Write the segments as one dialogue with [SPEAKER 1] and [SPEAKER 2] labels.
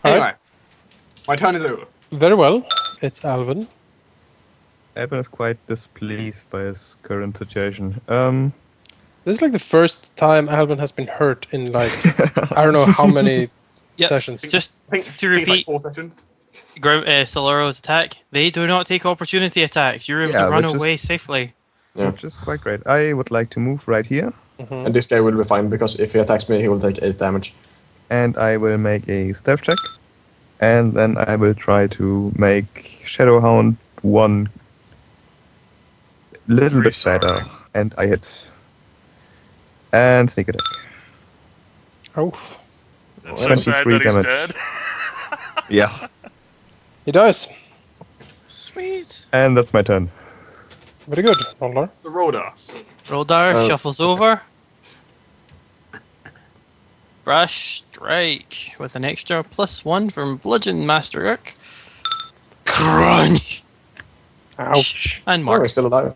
[SPEAKER 1] Anyway, my turn is over.
[SPEAKER 2] Very well. It's Alvyn.
[SPEAKER 3] Evan is quite displeased by his current situation.
[SPEAKER 2] This is like the first time Alvyn has been hurt in like I don't know how many sessions.
[SPEAKER 4] Just
[SPEAKER 1] I think
[SPEAKER 4] to
[SPEAKER 1] it's like
[SPEAKER 4] repeat,
[SPEAKER 1] 4 sessions.
[SPEAKER 4] Saloro's attack. They do not take opportunity attacks. You're able to run away safely.
[SPEAKER 5] Yeah.
[SPEAKER 3] Which is quite great. I would like to move right here.
[SPEAKER 5] And this guy will be fine, because if he attacks me, he will take 8 damage.
[SPEAKER 3] And I will make a stealth check. And then I will try to make Shadowhound 1 little bit better. And I hit. And sneak attack.
[SPEAKER 2] Oh,
[SPEAKER 6] It's so sad
[SPEAKER 3] 23
[SPEAKER 6] that he's
[SPEAKER 3] damage.
[SPEAKER 6] dead.
[SPEAKER 3] Yeah.
[SPEAKER 2] he dies.
[SPEAKER 4] Sweet.
[SPEAKER 3] And that's my turn.
[SPEAKER 2] Very good, Roldar.
[SPEAKER 1] The Roldar.
[SPEAKER 4] Roldar shuffles over. Brash strike with an extra +1 from Bludgeon Masterwork. Crunch.
[SPEAKER 2] Ouch.
[SPEAKER 4] And
[SPEAKER 5] Oh,
[SPEAKER 4] Mark.
[SPEAKER 5] he's still alive.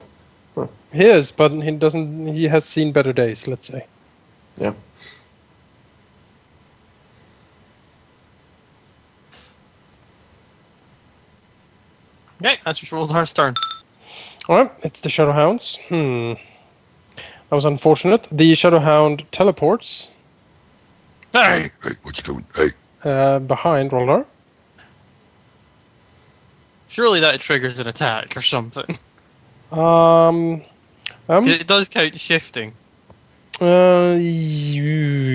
[SPEAKER 2] He is, but he doesn't. He has seen better days. Let's say.
[SPEAKER 5] Yeah.
[SPEAKER 4] Okay, that's just Roldar's turn.
[SPEAKER 2] Alright, it's the Shadowhounds. That was unfortunate. The Shadowhound teleports
[SPEAKER 4] Hey!
[SPEAKER 7] Hey, what you doing? Hey.
[SPEAKER 2] behind Roldar.
[SPEAKER 4] Surely that triggers an attack or something. 'Cause it does count shifting.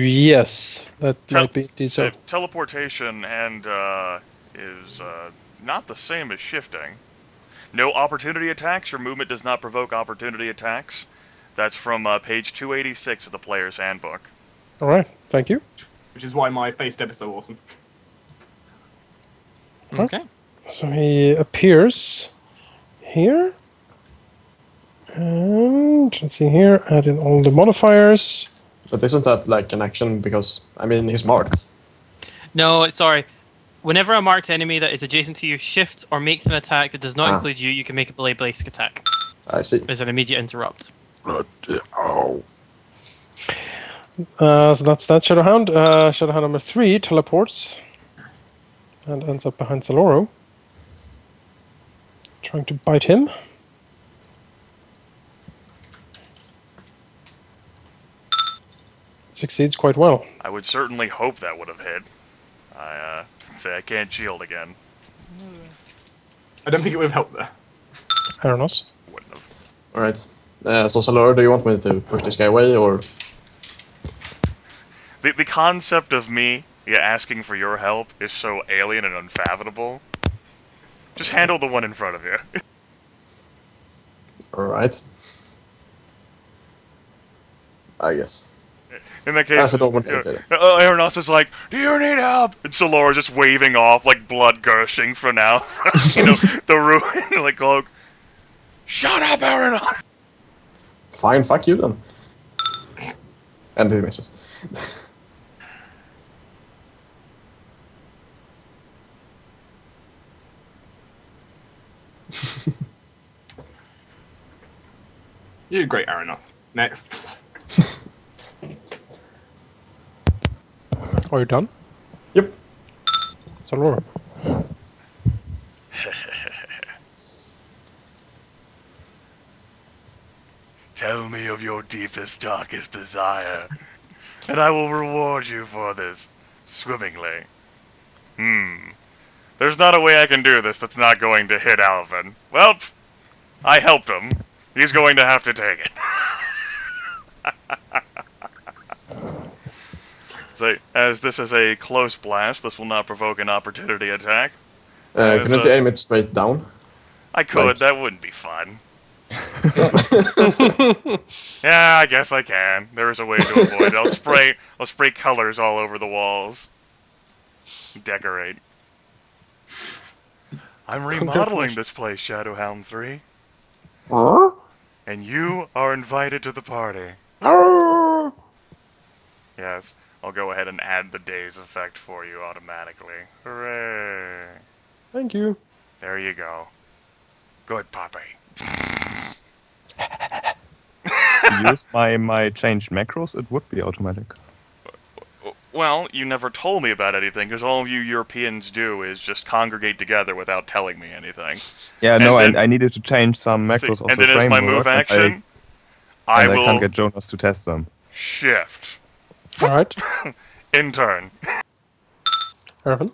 [SPEAKER 2] Yes, that might be so.
[SPEAKER 6] Teleportation and is not the same as shifting. No opportunity attacks. Your movement does not provoke opportunity attacks. That's from page 286 of the player's handbook.
[SPEAKER 2] Alright, thank you.
[SPEAKER 1] Which is why my face step is so awesome.
[SPEAKER 4] Okay.
[SPEAKER 2] So he appears here. And let's see here, add in all the modifiers.
[SPEAKER 5] But isn't that like an action, because, I mean, he's marked.
[SPEAKER 4] No, sorry. Whenever a marked enemy that is adjacent to you shifts or makes an attack that does not
[SPEAKER 5] Ah.
[SPEAKER 4] include you, you can make a blade basic attack.
[SPEAKER 5] I see.
[SPEAKER 4] As an immediate interrupt.
[SPEAKER 7] Oh.
[SPEAKER 2] So that's that Shadowhound. Shadowhound number 3 teleports and ends up behind Saloro, trying to bite him. Succeeds quite well.
[SPEAKER 6] I would certainly hope that would have hit. I say I can't shield again.
[SPEAKER 1] I don't think it would have helped there.
[SPEAKER 2] Arenoss.
[SPEAKER 6] Wouldn't have.
[SPEAKER 5] Alright. So, Saloro, do you want me to push this guy away, or...?
[SPEAKER 6] The concept of me asking for your help is so alien and unfathomable. Just handle the one in front of you.
[SPEAKER 5] Alright. I guess.
[SPEAKER 6] In that case,
[SPEAKER 5] As I don't want to
[SPEAKER 6] Arenoss is like, "Do you need help?" And Saloro's just waving off, like blood gushing from now. The ruin, like cloak. Shut up, Arenoss!
[SPEAKER 5] Fine, fuck you then. And he misses.
[SPEAKER 1] You did great, Arenoss. Next.
[SPEAKER 2] Are you done?
[SPEAKER 5] Yep.
[SPEAKER 2] Saloro.
[SPEAKER 6] Tell me of your deepest, darkest desire, and I will reward you for this, swimmingly. There's not a way I can do this that's not going to hit Alvyn. Well, I helped him. He's going to have to take it. So, as this is a close blast, this will not provoke an opportunity attack.
[SPEAKER 5] Couldn't you aim it straight down?
[SPEAKER 6] I could,
[SPEAKER 5] Like-
[SPEAKER 6] that wouldn't be fun. Yeah, I guess I can. There is a way to avoid it. I'll spray colors all over the walls. Decorate. I'm remodeling this place, Shadowhound 3.
[SPEAKER 5] Huh?
[SPEAKER 6] And you are invited to the party.
[SPEAKER 5] Oh!
[SPEAKER 6] Yes, I'll go ahead and add the day's effect for you automatically. Hooray.
[SPEAKER 2] Thank you.
[SPEAKER 6] There you go. Good puppy.
[SPEAKER 3] To use my changed macros, it would be automatic.
[SPEAKER 6] Well, you never told me about anything, because all of you Europeans do is just congregate together without telling me anything.
[SPEAKER 3] Yeah,
[SPEAKER 6] And
[SPEAKER 3] no,
[SPEAKER 6] then-
[SPEAKER 3] I needed to change some macros of
[SPEAKER 6] and
[SPEAKER 3] the
[SPEAKER 6] then as my move
[SPEAKER 3] framework,
[SPEAKER 6] action,
[SPEAKER 3] I
[SPEAKER 6] I will
[SPEAKER 3] can't get Jonas to test them.
[SPEAKER 6] shift.
[SPEAKER 2] Alright.
[SPEAKER 6] In turn.
[SPEAKER 2] Erevan?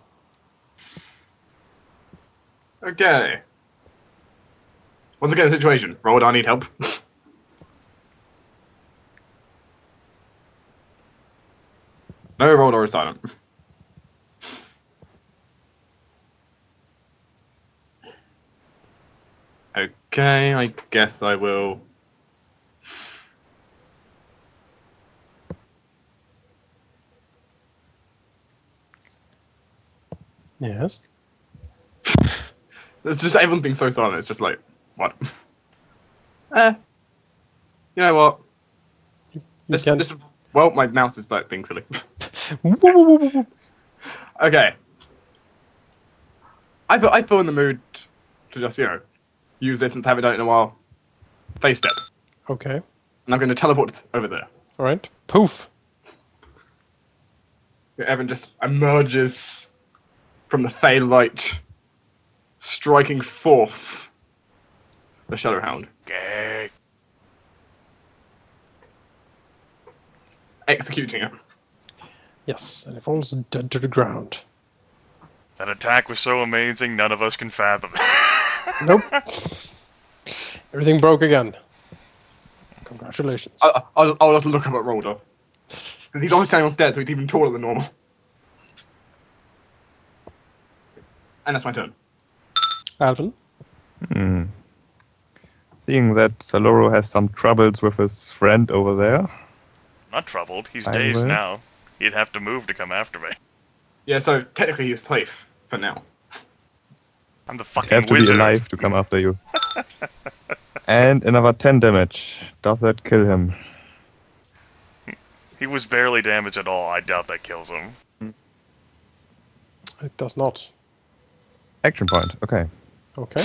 [SPEAKER 1] Okay. Once again, the situation. Roldar need help. No, Roldar is silent. Okay, I guess I will.
[SPEAKER 2] Yes.
[SPEAKER 1] It's just everyone being so silent. It's just like, what? You know what? This, well, my mouse is back being silly. Okay. I feel in the mood to just, use this since I haven't done it in a while. Face step.
[SPEAKER 2] Okay.
[SPEAKER 1] And I'm going to teleport over there.
[SPEAKER 2] Alright. Poof!
[SPEAKER 1] Evan just emerges from the Fey light, striking forth the Shadowhound.
[SPEAKER 6] Okay.
[SPEAKER 1] Executing it.
[SPEAKER 2] Yes, and it falls dead to the ground.
[SPEAKER 6] That attack was so amazing, none of us can fathom it.
[SPEAKER 2] Nope. Everything broke again. Congratulations.
[SPEAKER 1] I'll just look up at Roldar. Because he's always standing on stairs, so he's even taller than normal. And that's my turn.
[SPEAKER 2] Alvyn?
[SPEAKER 3] Seeing that Saloro has some troubles with his friend over there.
[SPEAKER 6] Not troubled, he's
[SPEAKER 3] I
[SPEAKER 6] dazed
[SPEAKER 3] will.
[SPEAKER 6] now. He'd have to move to come after me.
[SPEAKER 1] Yeah, so technically he's safe for now.
[SPEAKER 6] I'm the
[SPEAKER 3] You
[SPEAKER 6] fucking
[SPEAKER 3] have to
[SPEAKER 6] wizard.
[SPEAKER 3] be alive to come after you. And another 10 damage. Does that kill him?
[SPEAKER 6] He was barely damaged at all. I doubt that kills him.
[SPEAKER 2] It does not.
[SPEAKER 3] Action point. Okay.
[SPEAKER 2] Okay.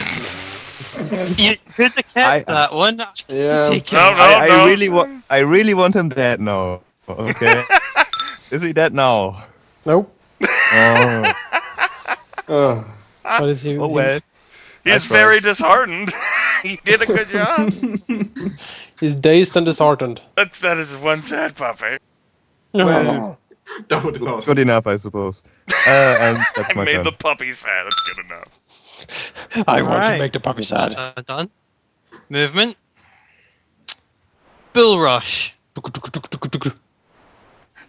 [SPEAKER 4] You could have kept that one.
[SPEAKER 5] Yeah.
[SPEAKER 4] Take it.
[SPEAKER 6] No, no,
[SPEAKER 3] I
[SPEAKER 6] no.
[SPEAKER 3] really want him dead now. Okay. Is he dead now?
[SPEAKER 2] Nope.
[SPEAKER 3] Oh,
[SPEAKER 2] What is he?
[SPEAKER 3] oh well.
[SPEAKER 6] He's
[SPEAKER 3] That's
[SPEAKER 6] very
[SPEAKER 3] right.
[SPEAKER 6] disheartened. He did a good job.
[SPEAKER 2] He's dazed and disheartened.
[SPEAKER 6] That is one sad puppy.
[SPEAKER 3] Well,
[SPEAKER 1] Double disaster.
[SPEAKER 3] good enough, I suppose. And that's
[SPEAKER 6] I
[SPEAKER 3] my
[SPEAKER 6] made
[SPEAKER 3] turn.
[SPEAKER 6] the puppy sad. That's good enough.
[SPEAKER 2] I want to
[SPEAKER 4] Alright.
[SPEAKER 2] make the puppy sad.
[SPEAKER 4] Done. Movement. Bull rush.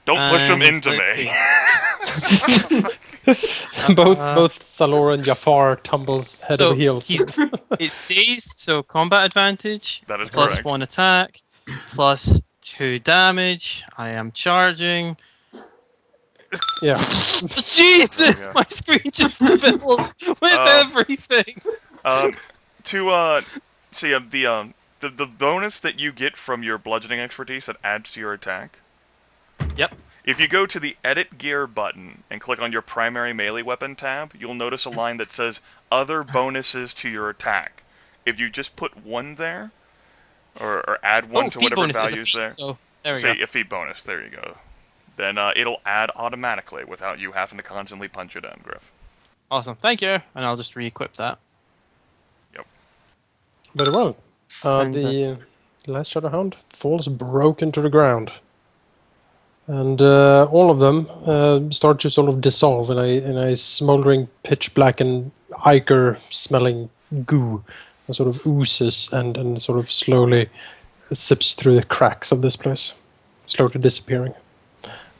[SPEAKER 6] Don't push him
[SPEAKER 4] And
[SPEAKER 6] into
[SPEAKER 4] let's
[SPEAKER 6] me.
[SPEAKER 2] both Saloro and Jafar tumbles head over heels.
[SPEAKER 4] It's dazed, so combat advantage.
[SPEAKER 6] That is
[SPEAKER 4] Plus
[SPEAKER 6] correct.
[SPEAKER 4] 1 attack. Plus 2 damage. I am charging.
[SPEAKER 2] Yeah.
[SPEAKER 4] Jesus!
[SPEAKER 6] Yeah.
[SPEAKER 4] My screen just filled with everything!
[SPEAKER 6] The bonus that you get from your bludgeoning expertise that adds to your attack.
[SPEAKER 4] Yep.
[SPEAKER 6] If you go to the Edit Gear button and click on your primary melee weapon tab, you'll notice a line that says Other bonuses to your attack. If you just put 1 there, or add 1 to
[SPEAKER 4] feat
[SPEAKER 6] whatever
[SPEAKER 4] bonus is a
[SPEAKER 6] values
[SPEAKER 4] feat,
[SPEAKER 6] there,
[SPEAKER 4] so there we
[SPEAKER 6] say
[SPEAKER 4] go.
[SPEAKER 6] a feat bonus, there you go. Then it'll add automatically without you having to constantly punch it in, Griff.
[SPEAKER 4] Awesome, thank you. And I'll just re-equip that.
[SPEAKER 2] Very well.
[SPEAKER 4] And,
[SPEAKER 2] The last Shadowhound falls broken to the ground. And all of them start to sort of dissolve in a smoldering, pitch-blackened, ichor-smelling goo that sort of oozes and sort of slowly sips through the cracks of this place, slowly disappearing.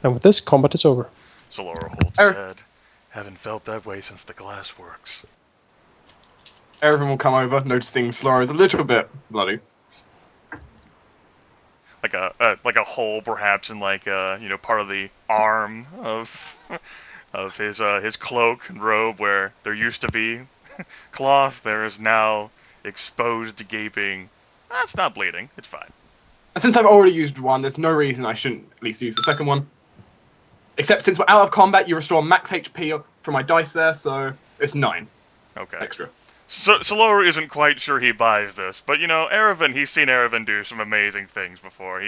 [SPEAKER 2] And with this, combat is over.
[SPEAKER 6] Saloro holds his head. Haven't felt that way since the glassworks.
[SPEAKER 1] Erevan will come over, noticing Saloro is a little bit bloody.
[SPEAKER 6] Like a hole, perhaps, in part of the arm of his cloak and robe, where there used to be cloth. There is now exposed, gaping. It's not bleeding. It's fine.
[SPEAKER 1] And since I've already used 1, there's no reason I shouldn't at least use the second one. Except since we're out of combat, you restore max HP from my dice there, so it's 9
[SPEAKER 6] Okay.
[SPEAKER 1] extra.
[SPEAKER 6] So Saloro isn't quite sure he buys this, but Erevan, he's seen Erevan do some amazing things before.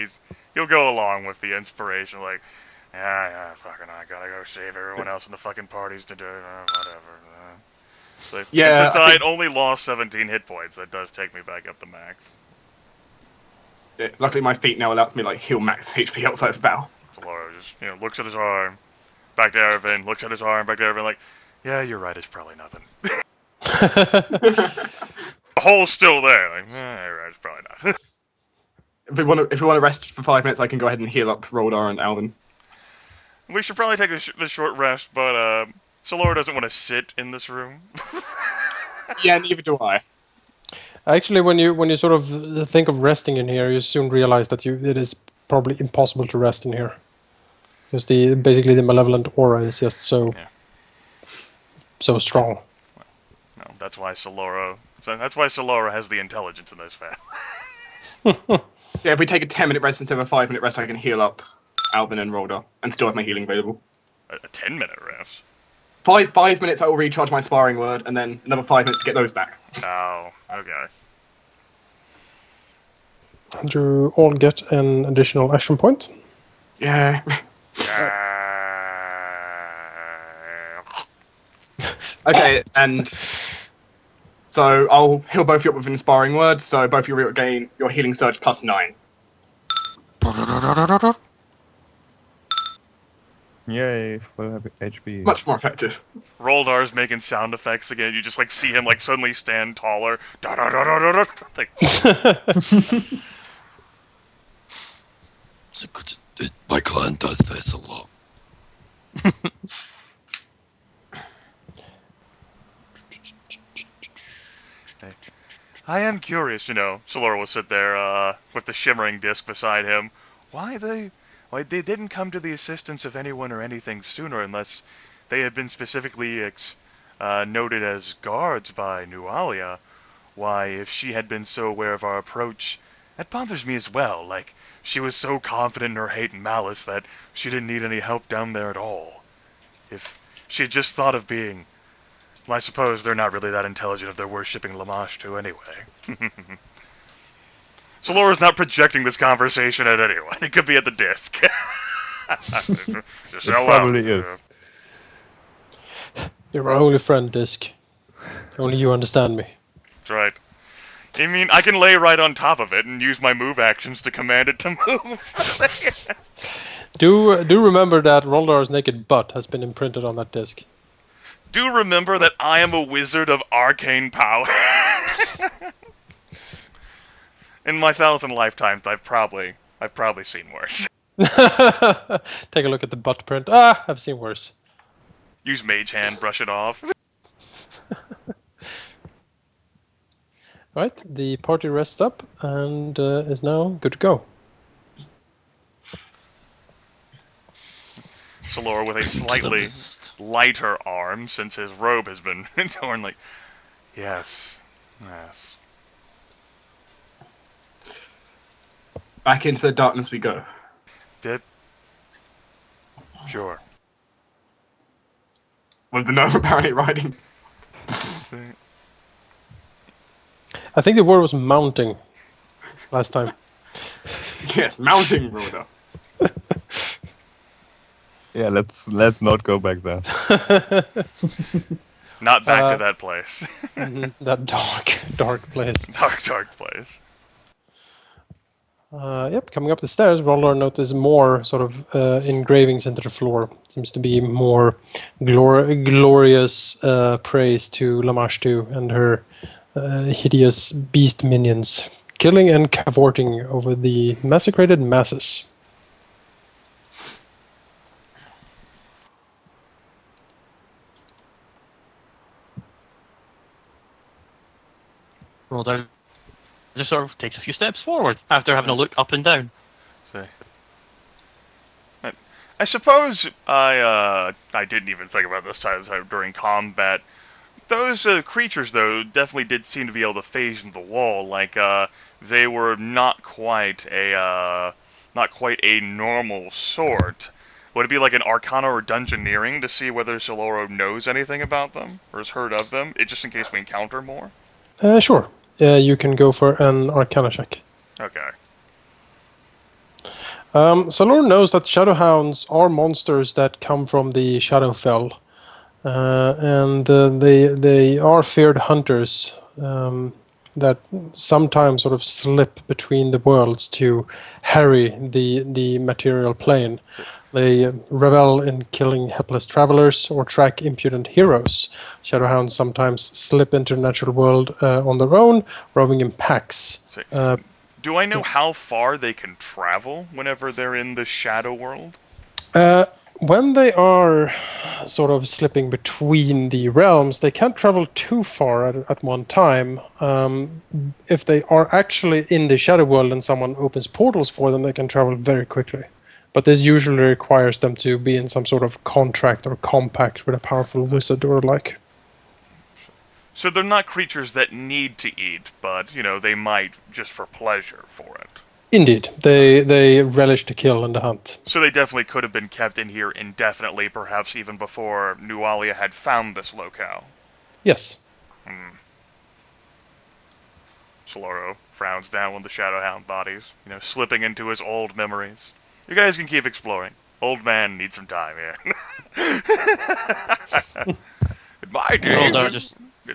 [SPEAKER 6] He'll go along with the inspiration, like, Yeah, fucking, I gotta go save everyone else in the fucking parties to do whatever. So,
[SPEAKER 1] Yeah,
[SPEAKER 6] and since
[SPEAKER 1] I
[SPEAKER 6] I
[SPEAKER 1] think-
[SPEAKER 6] only lost 17 hit points, that does take me back up to max.
[SPEAKER 1] Luckily, my feat now allows me like heal max HP outside of battle.
[SPEAKER 6] Saloro just, looks at his arm, back to Erevan, looks at his arm, back to Erevan, like, yeah, you're right, it's probably nothing. The hole's still there, like, you're right, it's probably nothing.
[SPEAKER 1] If we want to rest for 5 minutes, I can go ahead and heal up Roldar and Alvyn.
[SPEAKER 6] We should probably take the short rest, but Saloro doesn't want to sit in this room.
[SPEAKER 1] Yeah, neither do I.
[SPEAKER 2] Actually, when you sort of think of resting in here, you soon realize that it is probably impossible to rest in here, because basically the malevolent aura is just so strong.
[SPEAKER 6] No, that's why Saloro has the intelligence in this family.
[SPEAKER 1] Yeah, if we take a 10-minute rest instead of a 5-minute rest, I can heal up Alvyn and Roldar and still have my healing available.
[SPEAKER 6] A 10-minute rest?
[SPEAKER 1] 5 minutes I will recharge my sparring word, and then another 5 minutes to get those back.
[SPEAKER 6] Oh, okay.
[SPEAKER 2] And you all get an additional action point.
[SPEAKER 1] Yeah. Okay, and so I'll heal both of you up with an inspiring word, so both of you will gain your healing surge plus 9.
[SPEAKER 3] Yay, full HP.
[SPEAKER 1] Much more effective.
[SPEAKER 6] Roldar's making sound effects again. You just like see him like suddenly stand taller. Da da da da da da. Like,
[SPEAKER 7] My clan does this a lot.
[SPEAKER 6] I am curious, Saloro will sit there with the shimmering disc beside him. Why they didn't come to the assistance of anyone or anything sooner unless they had been specifically noted as guards by Nualia. Why, if she had been so aware of our approach, that bothers me as well. Like, she was so confident in her hate and malice that she didn't need any help down there at all. If she had just thought of being... Well, I suppose they're not really that intelligent if they're worshipping Lamashtu anyway. Salora's not projecting this conversation at anyone. It could be at the disc.
[SPEAKER 3] It probably is.
[SPEAKER 2] You're my only friend, Disc. Only you understand me.
[SPEAKER 6] That's right. I mean, I can lay right on top of it and use my move actions to command it to move.
[SPEAKER 2] Do remember that Roldar's naked butt has been imprinted on that disc.
[SPEAKER 6] Do remember that I am a wizard of arcane power. In my 1,000 lifetimes, I've probably seen worse.
[SPEAKER 2] Take a look at the butt print. I've seen worse.
[SPEAKER 6] Use mage hand, brush it off.
[SPEAKER 2] Right, the party rests up and is now good to go.
[SPEAKER 6] Saloro with a slightly lighter arm since his robe has been torn. Like, yes.
[SPEAKER 1] Back into the darkness we go.
[SPEAKER 6] Dip. Sure.
[SPEAKER 1] With the gnome apparently riding.
[SPEAKER 2] I think the word was mounting last time.
[SPEAKER 1] Yes, mounting Roldar.
[SPEAKER 3] Yeah, let's not go back there.
[SPEAKER 6] Not back to that place.
[SPEAKER 2] That dark place.
[SPEAKER 6] Dark place.
[SPEAKER 2] Yep, coming up the stairs, Roldar notices more sort of engravings into the floor. Seems to be more glorious praise to Lamashtu and her hideous beast minions, killing and cavorting over the massacred masses.
[SPEAKER 4] Roldar just sort of takes a few steps forward after having a look up and down.
[SPEAKER 6] I suppose I didn't even think about this time during combat. Those creatures, though, definitely did seem to be able to phase into the wall. Like they were not quite a normal sort. Would it be like an Arcana or Dungeoneering to see whether Saloro knows anything about them or has heard of them, just in case we encounter more?
[SPEAKER 2] Sure. You can go for an Arcana check.
[SPEAKER 6] Okay.
[SPEAKER 2] Saloro knows that Shadowhounds are monsters that come from the Shadowfell, and they are feared hunters that sometimes sort of slip between the worlds to harry the material plane. They revel in killing helpless travelers or track impudent heroes. Shadowhounds sometimes slip into the natural world on their own, roving in packs.
[SPEAKER 6] Do I know
[SPEAKER 2] yes.
[SPEAKER 6] how far they can travel whenever they're in the shadow world?
[SPEAKER 2] When they are sort of slipping between the realms, they can't travel too far at one time. If they are actually in the shadow world and someone opens portals for them, they can travel very quickly. But this usually requires them to be in some sort of contract or compact with a powerful wizard or like.
[SPEAKER 6] So they're not creatures that need to eat, but, they might just for pleasure for it.
[SPEAKER 2] Indeed, they relish the kill and the hunt.
[SPEAKER 6] So they definitely could have been kept in here indefinitely, perhaps even before Nualia had found this locale.
[SPEAKER 2] Yes.
[SPEAKER 6] Saloro frowns down on the Shadowhound bodies, slipping into his old memories. You guys can keep exploring. Old man needs some time here. In my day,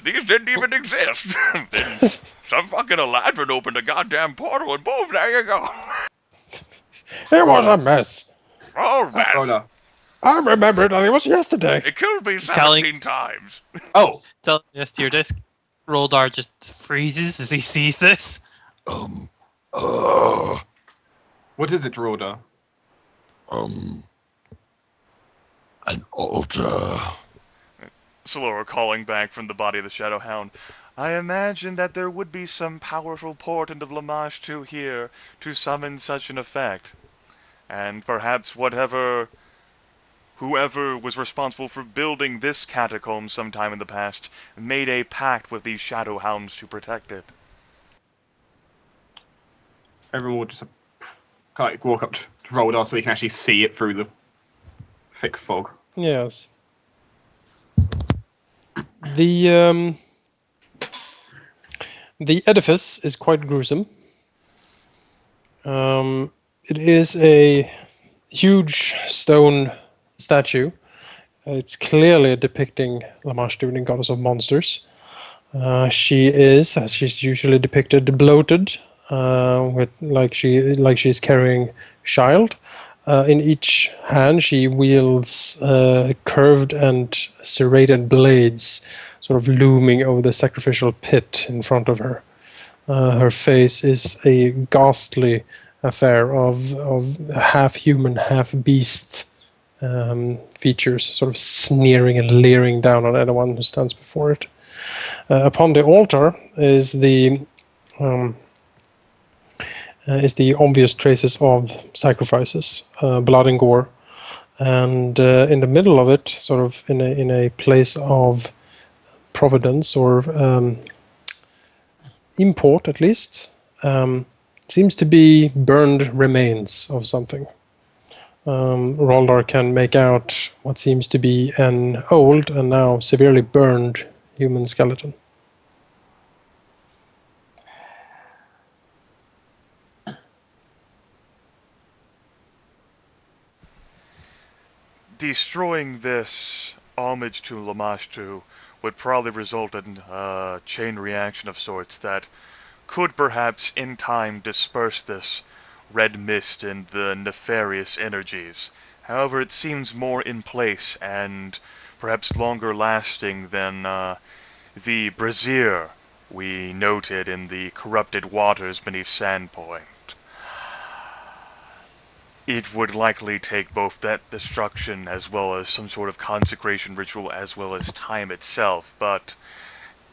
[SPEAKER 6] these didn't even exist. Then some fucking Eladrin opened a goddamn portal and boom, there you go.
[SPEAKER 2] It was a mess.
[SPEAKER 6] Oh, man.
[SPEAKER 2] I remember that it was yesterday.
[SPEAKER 6] It killed me 17 times.
[SPEAKER 1] Oh.
[SPEAKER 4] Telling this to your disc. Roldar just freezes as he sees this.
[SPEAKER 1] What is it, Roldar?
[SPEAKER 7] An altar.
[SPEAKER 6] Saloro calling back from the body of the Shadowhound. I imagine that there would be some powerful portent of Lamashtu here to summon such an effect. And perhaps whoever was responsible for building this catacomb sometime in the past made a pact with these Shadowhounds to protect it.
[SPEAKER 1] Everyone will just walk up to Roldar so he can actually see it through the thick fog.
[SPEAKER 2] Yes. The edifice is quite gruesome. It is a huge stone statue. It's clearly depicting Lamashtu, the goddess of monsters. She is, as she's usually depicted, bloated, with like she's carrying child. In each hand, she wields curved and serrated blades, sort of looming over the sacrificial pit in front of her. Her face is a ghastly affair of half human, half beast features, sort of sneering and leering down on anyone who stands before it. Upon the altar is the obvious traces of sacrifices, blood and gore, and in the middle of it, sort of in a place of providence or import at least, seems to be burned remains of something. Roldar can make out what seems to be an old and now severely burned human skeleton.
[SPEAKER 6] Destroying this homage to Lamashtu would probably result in a chain reaction of sorts that could perhaps in time disperse this red mist and the nefarious energies. However, it seems more in place and perhaps longer lasting than the brazier we noted in the corrupted waters beneath Sandpoint. It would likely take both that destruction as well as some sort of consecration ritual as well as time itself, but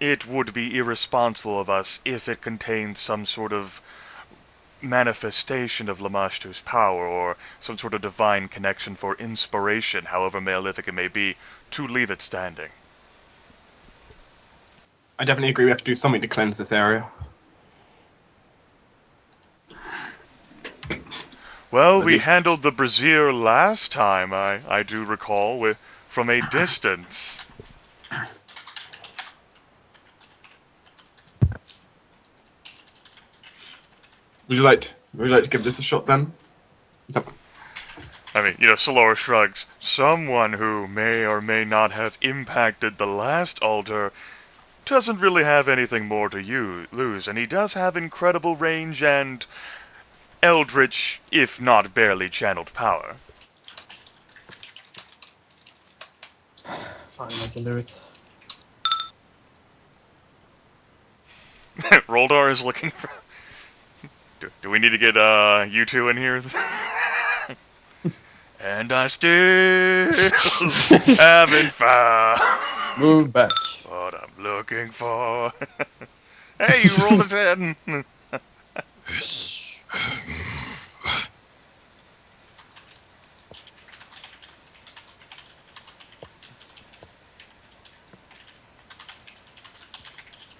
[SPEAKER 6] it would be irresponsible of us if it contained some sort of manifestation of Lamashtu's power or some sort of divine connection for inspiration, however malefic it may be, to leave it standing.
[SPEAKER 1] I definitely agree we have to do something to cleanse this area.
[SPEAKER 6] Well, we handled the brazier last time, I do recall, from a distance.
[SPEAKER 1] Would you like to give this a shot then?
[SPEAKER 6] I mean, Saloro shrugs. Someone who may or may not have impacted the last altar doesn't really have anything more to lose, and he does have incredible range and eldritch, if not barely channeled power.
[SPEAKER 5] Fine, I can do it.
[SPEAKER 6] Roldar is looking for... Do we need to get you two in here? And I still haven't found...
[SPEAKER 5] Move back.
[SPEAKER 6] What I'm looking for. Hey, you rolled a 10.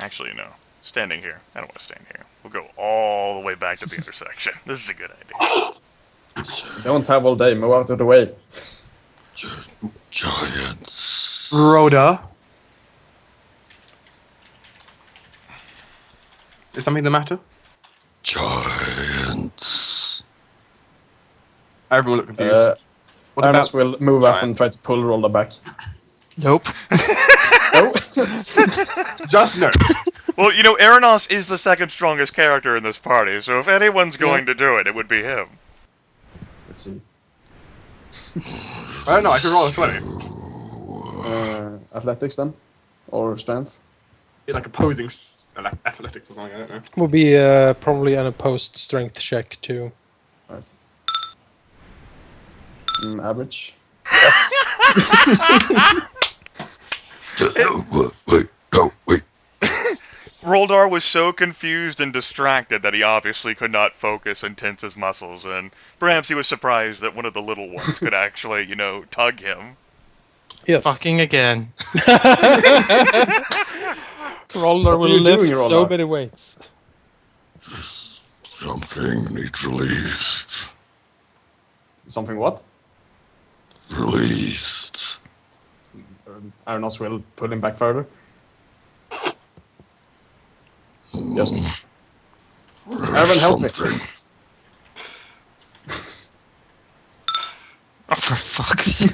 [SPEAKER 6] Actually, no. Standing here. I don't want to stand here. We'll go all the way back to the intersection. This is a good idea.
[SPEAKER 5] Don't have all day. Move out of the way.
[SPEAKER 7] Giants.
[SPEAKER 1] Rhoda. Is something the matter?
[SPEAKER 7] Giants.
[SPEAKER 1] Everyone look confused. What
[SPEAKER 5] Arenoss
[SPEAKER 1] about
[SPEAKER 5] will move up
[SPEAKER 1] Giant?
[SPEAKER 5] and try to pull Roldar back.
[SPEAKER 4] Nope.
[SPEAKER 5] No.
[SPEAKER 1] Just no.
[SPEAKER 6] Well, Arenoss is the second strongest character in this party, so if anyone's going to do it, it would be him.
[SPEAKER 5] Let's see.
[SPEAKER 1] I don't know, I can roll a 20.
[SPEAKER 5] Athletics then? Or strength?
[SPEAKER 1] Yeah, like opposing like athletics or something, I don't know.
[SPEAKER 2] Will be probably an opposed strength check too.
[SPEAKER 5] Right. Average. Yes.
[SPEAKER 7] Wait.
[SPEAKER 6] Roldar was so confused and distracted that he obviously could not focus and tense his muscles, and perhaps he was surprised that one of the little ones could actually, tug him.
[SPEAKER 2] Yes.
[SPEAKER 4] Fucking again.
[SPEAKER 2] Roldar will lift so many weights.
[SPEAKER 7] Something needs released.
[SPEAKER 5] Something what?
[SPEAKER 7] Released.
[SPEAKER 5] Arenoss will pull him back further. Just... Erevan, help me.
[SPEAKER 4] Oh, for fuck's sake.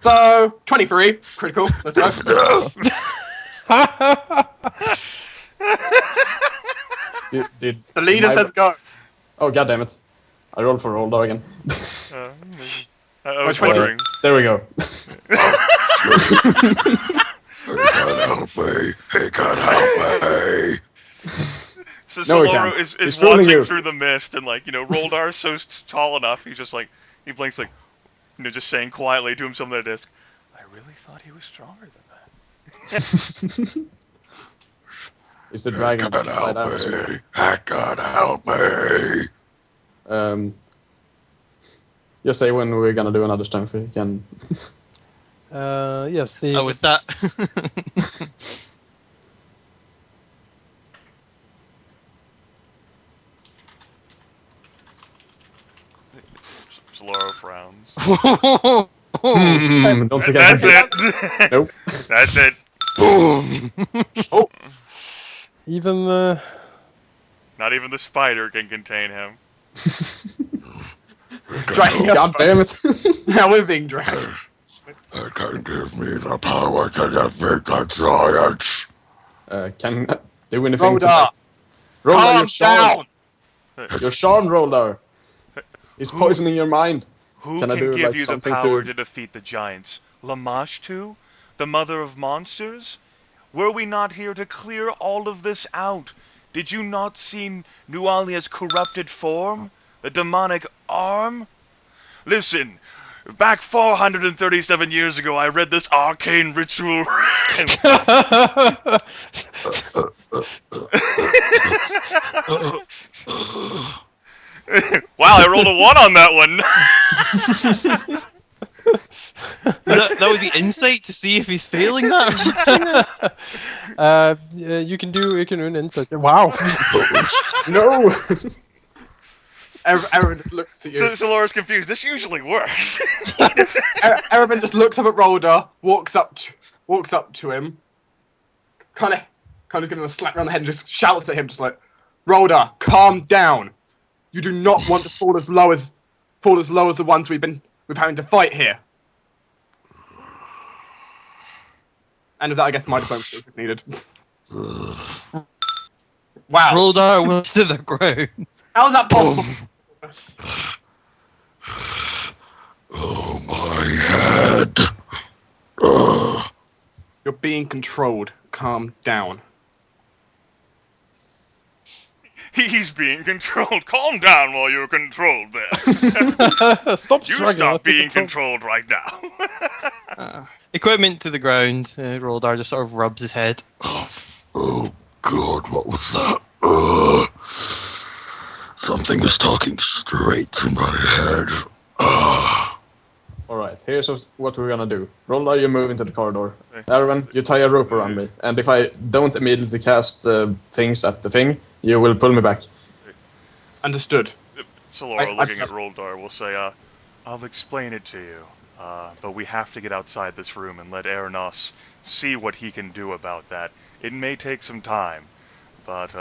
[SPEAKER 1] So, 23, critical, let's go.
[SPEAKER 5] Did
[SPEAKER 1] The leader says go.
[SPEAKER 5] Oh, goddammit. I rolled for Roldar again.
[SPEAKER 6] I was wondering.
[SPEAKER 5] There we go.
[SPEAKER 7] He can't help me.
[SPEAKER 6] So
[SPEAKER 5] No, he
[SPEAKER 6] Saloro
[SPEAKER 5] can't.
[SPEAKER 6] is
[SPEAKER 5] He's fooling
[SPEAKER 6] watching
[SPEAKER 5] you.
[SPEAKER 6] through the mist, and Roldar's so tall enough, he's just he blinks just saying quietly to himself on the disc, I really thought he was stronger than that.
[SPEAKER 5] Is the dragon
[SPEAKER 7] Can't
[SPEAKER 5] inside
[SPEAKER 7] help
[SPEAKER 5] Arenoss?
[SPEAKER 7] me. I can't help me.
[SPEAKER 5] Just say when we're gonna do another strength again.
[SPEAKER 2] Yes, the...
[SPEAKER 4] Oh, with that.
[SPEAKER 6] Saloro frowns.
[SPEAKER 5] Don't forget.
[SPEAKER 6] That's it.
[SPEAKER 5] Nope.
[SPEAKER 6] That's it.
[SPEAKER 4] Boom.
[SPEAKER 2] Even
[SPEAKER 6] Not even the spider can contain him.
[SPEAKER 1] Dragging us
[SPEAKER 5] God damn it.
[SPEAKER 1] Now we're being dragged.
[SPEAKER 7] It can give me the power to defeat the giants.
[SPEAKER 5] Can do anything to
[SPEAKER 1] Roldar,
[SPEAKER 5] Roldar,
[SPEAKER 1] calm
[SPEAKER 5] you're charmed.
[SPEAKER 1] down.
[SPEAKER 5] You're charmed, Roldar. He's poisoning your mind.
[SPEAKER 6] Who
[SPEAKER 5] Can I
[SPEAKER 6] can
[SPEAKER 5] do,
[SPEAKER 6] give
[SPEAKER 5] like,
[SPEAKER 6] you the
[SPEAKER 5] something
[SPEAKER 6] power
[SPEAKER 5] to-
[SPEAKER 6] to defeat the giants? Lamashtu? The mother of monsters? Were we not here to clear all of this out? Did you not see Nualia's corrupted form? The demonic arm? Listen, back 437 years ago, I read this arcane ritual. Wow, I rolled a 1 on that one.
[SPEAKER 4] that would be insight to see if he's failing that.
[SPEAKER 2] you can do an insight. Wow.
[SPEAKER 5] No!
[SPEAKER 1] Erevan just looks at you.
[SPEAKER 6] Saloro's confused. This usually works.
[SPEAKER 1] Erevan just looks up at Roldar, walks up to him, kind of gives him a slap around the head and just shouts at him, just like, Roldar, calm down. You do not want to fall as low as the ones we've having to fight here. And with that, I guess my diplomacy is needed. Wow.
[SPEAKER 4] Roldar was to the ground.
[SPEAKER 1] How is that possible?
[SPEAKER 7] Oh, my head.
[SPEAKER 1] You're being controlled. Calm down.
[SPEAKER 6] He's being controlled. Calm down while you're controlled there.
[SPEAKER 2] Stop
[SPEAKER 6] You
[SPEAKER 2] struggling.
[SPEAKER 6] stop being controlled right now.
[SPEAKER 4] Equipment to the ground. Roldar just sort of rubs his head.
[SPEAKER 7] Oh, God, what was that? Something is talking straight to my head.
[SPEAKER 5] Alright, here's what we're gonna do. Roldar, you move into the corridor. Erevan, you tie a rope around me. And if I don't immediately cast things at the thing, you will pull me back.
[SPEAKER 1] Understood.
[SPEAKER 6] Saloro, looking at Roldar, will say, I'll explain it to you. But we have to get outside this room and let Arenoss see what he can do about that. It may take some time. But,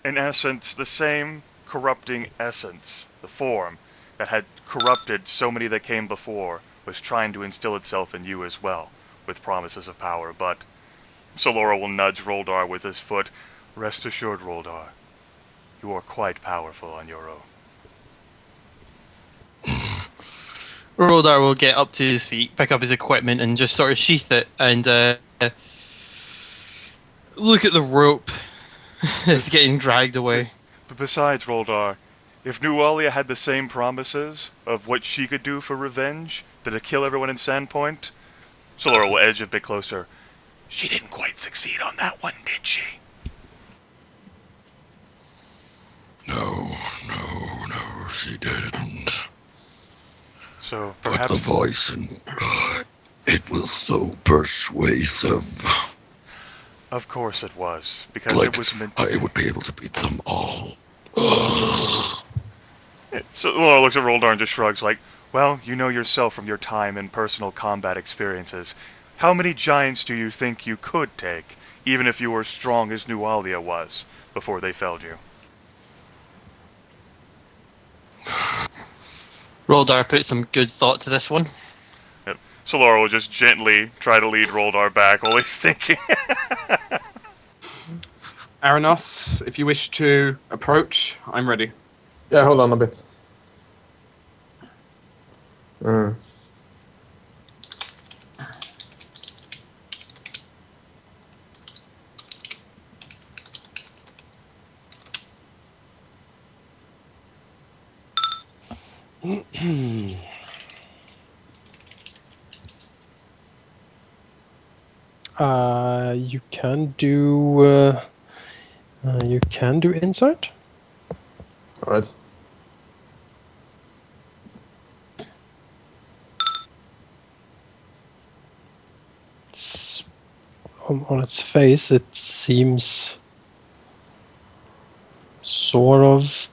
[SPEAKER 6] in essence, the same corrupting essence, the form, that had corrupted so many that came before, was trying to instill itself in you as well, with promises of power, but Saloro will nudge Roldar with his foot. Rest assured, Roldar, you are quite powerful on your own.
[SPEAKER 4] Roldar will get up to his feet, pick up his equipment, and just sort of sheath it, and look at the rope that's getting dragged away.
[SPEAKER 6] But besides, Roldar, if Nualia had the same promises of what she could do for revenge, to kill everyone in Sandpoint, Saloro will edge a bit closer. She didn't quite succeed on that one, did she?
[SPEAKER 7] No, she didn't.
[SPEAKER 6] So
[SPEAKER 7] But
[SPEAKER 6] perhaps
[SPEAKER 7] the voice, it was so persuasive.
[SPEAKER 6] Of course it was, because
[SPEAKER 7] Like,
[SPEAKER 6] it was meant
[SPEAKER 7] I would be able to beat them all.
[SPEAKER 6] So Laura looks at Roldar and just shrugs like, well, you know yourself from your time and personal combat experiences. How many giants do you think you could take, even if you were as strong as Nualia was, before they felled you?
[SPEAKER 4] Roldar put some good thought to this one.
[SPEAKER 6] Yep. So Laura will just gently try to lead Roldar back while he's thinking.
[SPEAKER 1] Arenoss, if you wish to approach, I'm ready.
[SPEAKER 5] Yeah, hold on a bit.
[SPEAKER 2] You can do insight.
[SPEAKER 5] Alright.
[SPEAKER 2] It's, on its face, it seems sort of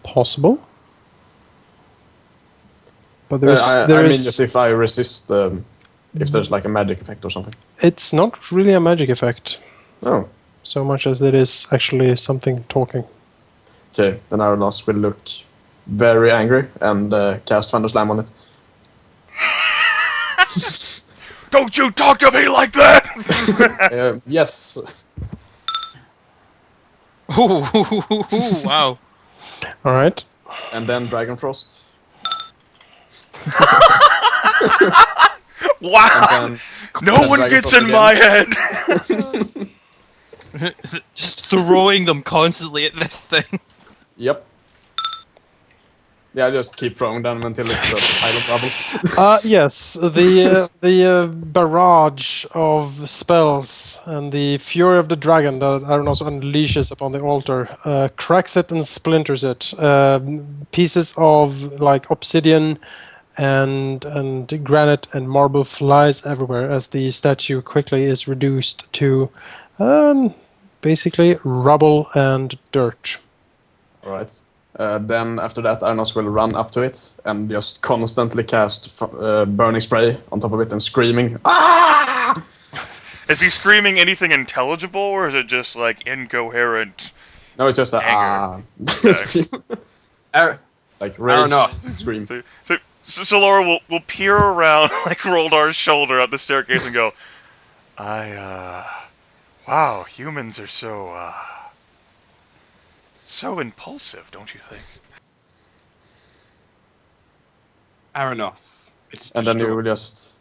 [SPEAKER 2] possible. But there is.
[SPEAKER 5] I mean, just if I resist, if there's like a magic effect or something.
[SPEAKER 2] It's not really a magic effect.
[SPEAKER 5] Oh.
[SPEAKER 2] So much as it is actually something talking.
[SPEAKER 5] Okay, then Arenoss will look very angry and cast Thunder Slam on it.
[SPEAKER 6] Don't you talk to me like that!
[SPEAKER 5] Yes.
[SPEAKER 4] Ooh, wow.
[SPEAKER 2] Alright.
[SPEAKER 5] And then Dragon Frost.
[SPEAKER 6] Wow!
[SPEAKER 5] And
[SPEAKER 6] no one
[SPEAKER 5] Dragon
[SPEAKER 6] gets
[SPEAKER 5] Frost
[SPEAKER 6] in
[SPEAKER 5] again.
[SPEAKER 6] my head!
[SPEAKER 4] Just throwing them constantly at this thing.
[SPEAKER 5] Yep. Yeah, just keep throwing them until it's a pile of rubble.
[SPEAKER 2] Yes, the barrage of spells and the fury of the dragon that Arenoss unleashes upon the altar cracks it and splinters it. Pieces of like obsidian and granite and marble flies everywhere as the statue quickly is reduced to basically rubble and dirt.
[SPEAKER 5] Alright. Then after that, Arenoss will run up to it and just constantly cast burning spray on top of it and screaming, "Ah!"
[SPEAKER 6] Is he screaming anything intelligible, or is it just like incoherent?
[SPEAKER 5] No, it's just a
[SPEAKER 6] Anger.
[SPEAKER 5] ah. Like rage
[SPEAKER 1] Arenoss.
[SPEAKER 5] scream.
[SPEAKER 6] So Saloro will peer around like Roldar's shoulder up the staircase and go, wow, humans are so impulsive, don't you think?
[SPEAKER 1] Arenoss.
[SPEAKER 5] And then you will just